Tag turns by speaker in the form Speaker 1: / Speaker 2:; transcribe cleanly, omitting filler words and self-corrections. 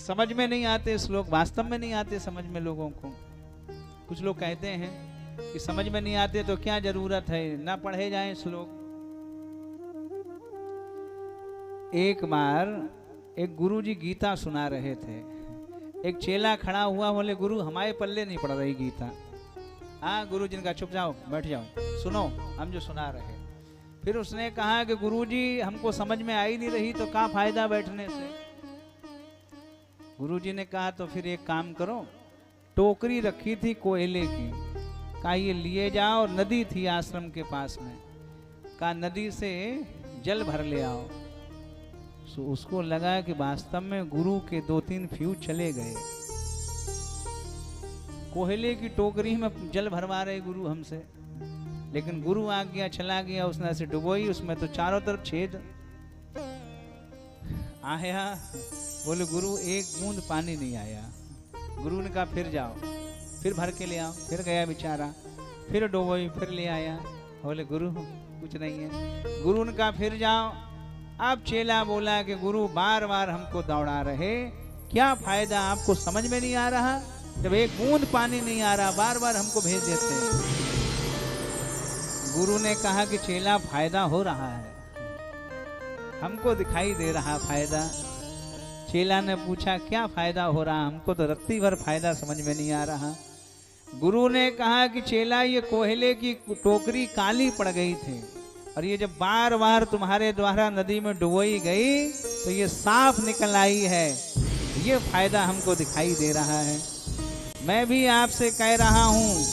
Speaker 1: समझ में नहीं आते श्लोक, वास्तव में नहीं आते समझ में लोगों को। कुछ लोग कहते हैं कि समझ में नहीं आते तो क्या जरूरत है, ना पढ़े जाएं श्लोक। एक बार एक गुरुजी गीता सुना रहे थे, एक चेला खड़ा हुआ, बोले गुरु हमारे पल्ले नहीं पड़ रही गीता। हाँ गुरु जी ने कहा चुप जाओ, बैठ जाओ, सुनो हम जो सुना रहे। फिर उसने कहा कि गुरुजी हमको समझ में आई नहीं रही तो क्या फायदा बैठने से। गुरुजी ने कहा तो फिर एक काम करो, टोकरी रखी थी कोयले की, कहा ये लिए जाओ, और नदी थी आश्रम के पास में, कहा नदी से जल भर ले आओ। तो उसको लगा कि वास्तव में गुरु के 2-3 फ्यूज चले गए। कोयले की टोकरी में जल भरवा रहे गुरु हमसे, लेकिन गुरु आ गया, चला गया, उसने ऐसे डुबोई, उसमें तो चारों तरफ छेद। आया, बोले गुरु एक बूंद पानी नहीं आया। गुरु ने कहा फिर जाओ, फिर भर के ले आओ। फिर गया बेचारा, फिर डुबोई, फिर ले आया। बोले गुरु कुछ नहीं है। गुरु ने कहा फिर जाओ। अब चेला बोला कि गुरु बार बार हमको दौड़ा रहे, क्या फायदा, आपको समझ में नहीं आ रहा? जब एक बूंद पानी नहीं आ रहा, बार बार हमको भेज देते हैं। गुरु ने कहा कि चेला फायदा हो रहा है, हमको दिखाई दे रहा फायदा। चेला ने पूछा क्या फायदा हो रहा? हमको तो रत्ती भर फायदा समझ में नहीं आ रहा। गुरु ने कहा कि चेला ये कोयले की टोकरी काली पड़ गई थी, और ये जब बार बार तुम्हारे द्वारा नदी में डुबोई गई तो ये साफ निकल आई है, ये फायदा हमको दिखाई दे रहा है। मैं भी आपसे कह रहा हूँ